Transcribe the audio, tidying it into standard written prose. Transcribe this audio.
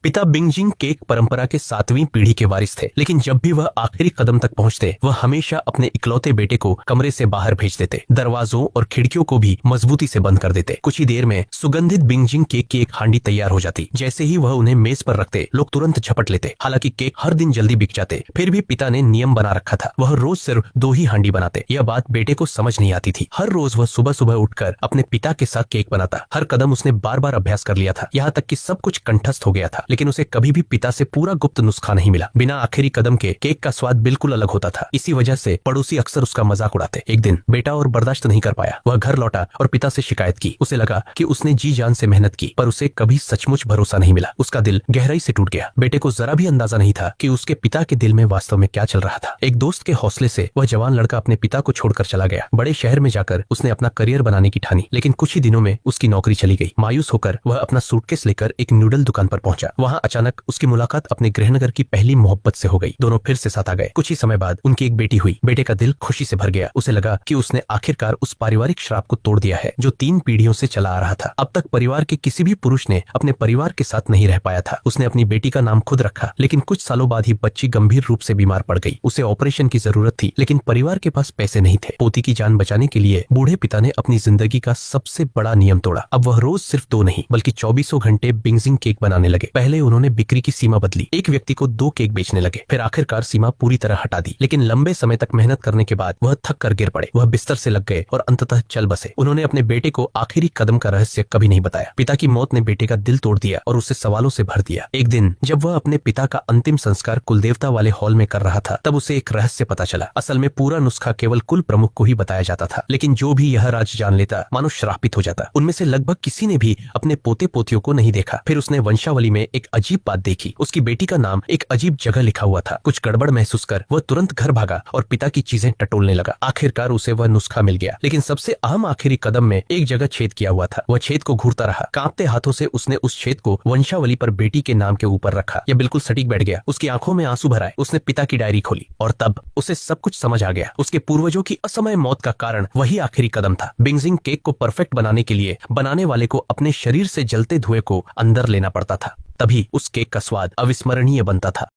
पिता बिंगजिंग केक परंपरा के 7वीं पीढ़ी के वारिस थे, लेकिन जब भी वह आखिरी कदम तक पहुंचते, वह हमेशा अपने इकलौते बेटे को कमरे से बाहर भेज देते, दरवाजों और खिड़कियों को भी मजबूती से बंद कर देते। कुछ ही देर में सुगंधित बिंगजिंग केक की एक हांडी तैयार हो जाती। जैसे ही वह उन्हें मेज पर रखते, लोग तुरंत झपट लेते। हालांकि केक हर दिन जल्दी बिक जाते, फिर भी पिता ने नियम बना रखा था, वह रोज सिर्फ 2 ही हांडी बनाते। यह बात बेटे को समझ नहीं आती थी। हर रोज वह सुबह सुबह उठकर अपने पिता के साथ केक बनाता। हर कदम उसने बार बार अभ्यास कर लिया था, यहाँ तक कि सब कुछ कंठस्थ हो गया था, लेकिन उसे कभी भी पिता से पूरा गुप्त नुस्खा नहीं मिला। बिना आखिरी कदम के केक का स्वाद बिल्कुल अलग होता था। इसी वजह से पड़ोसी अक्सर उसका मजाक उड़ाते। एक दिन बेटा और बर्दाश्त नहीं कर पाया, वह घर लौटा और पिता से शिकायत की। उसे लगा कि उसने जी जान से मेहनत की, पर उसे कभी सचमुच भरोसा नहीं मिला। उसका दिल गहराई से टूट गया। बेटे को जरा भी अंदाजा नहीं था कि उसके पिता के दिल में वास्तव में क्या चल रहा था। एक दोस्त के हौसले से वह जवान लड़का अपने पिता को छोड़कर चला गया। बड़े शहर में जाकर उसने अपना करियर बनाने की ठानी, लेकिन कुछ ही दिनों में उसकी नौकरी चली गई। मायूस होकर वह अपना सूटकेस लेकर एक नूडल दुकान पर पहुंचा। वहां अचानक उसकी मुलाकात अपने गृहनगर की पहली मोहब्बत से हो गई। दोनों फिर से साथ आ गए। कुछ ही समय बाद उनकी एक बेटी हुई। बेटे का दिल खुशी से भर गया। उसे लगा कि उसने आखिरकार उस पारिवारिक श्राप को तोड़ दिया है जो 3 पीढ़ियों से चला आ रहा था। अब तक परिवार के किसी भी पुरुष ने अपने परिवार के साथ नहीं रह पाया था। उसने अपनी बेटी का नाम खुद रखा, लेकिन कुछ सालों बाद ही बच्ची गंभीर रूप से बीमार पड़ गई। उसे ऑपरेशन की जरूरत थी, लेकिन परिवार के पास पैसे नहीं थे। पोती की जान बचाने के लिए बूढ़े पिता ने अपनी जिंदगी का सबसे बड़ा नियम तोड़ा। अब वह रोज सिर्फ 2 नहीं बल्कि 24 घंटे बिंगजिंग केक बनाने लगे। पहले उन्होंने बिक्री की सीमा बदली, एक व्यक्ति को 2 केक बेचने लगे। फिर आखिरकार सीमा पूरी तरह हटा दी, लेकिन लंबे समय तक मेहनत करने के बाद वह थक कर गिर पड़े। वह बिस्तर से लग गए और अंततः चल बसे। उन्होंने अपने बेटे को आखिरी कदम का रहस्य कभी नहीं बताया। पिता की मौत ने बेटे का दिल तोड़ दिया और उसे सवालों से भर दिया। एक दिन जब वह अपने पिता का अंतिम संस्कार कुलदेवता वाले हॉल में कर रहा था, तब उसे एक रहस्य पता चला। असल में पूरा नुस्खा केवल कुल प्रमुख को ही बताया जाता था, लेकिन जो भी यह राज जान लेता मानो श्रापित हो जाता। उनमें से लगभग किसी ने भी अपने पोते पोतियों को नहीं देखा। फिर उसने वंशावली में एक अजीब बात देखी। उसकी बेटी का नाम एक अजीब जगह लिखा हुआ था। कुछ गड़बड़ महसूस कर वह तुरंत घर भागा और पिता की चीजें टटोलने लगा। आखिरकार उसे वह नुस्खा मिल गया, लेकिन सबसे अहम आखिरी कदम में एक जगह छेद किया हुआ था। वह छेद को घूरता रहा। कांपते हाथों से उसने उस छेद को वंशावली पर बेटी के नाम के ऊपर रखा। यह बिल्कुल सटीक बैठ गया। उसकी आंखों में आंसू भर आए। उसने पिता की डायरी खोली और तब उसे सब कुछ समझ आ गया। उसके पूर्वजों की असमय मौत का कारण वही आखिरी कदम था। बिंगजिंग केक को परफेक्ट बनाने के लिए बनाने वाले को अपने शरीर से जलते धुएं को अंदर लेना पड़ता था, तभी उस केक का स्वाद अविस्मरणीय बनता था।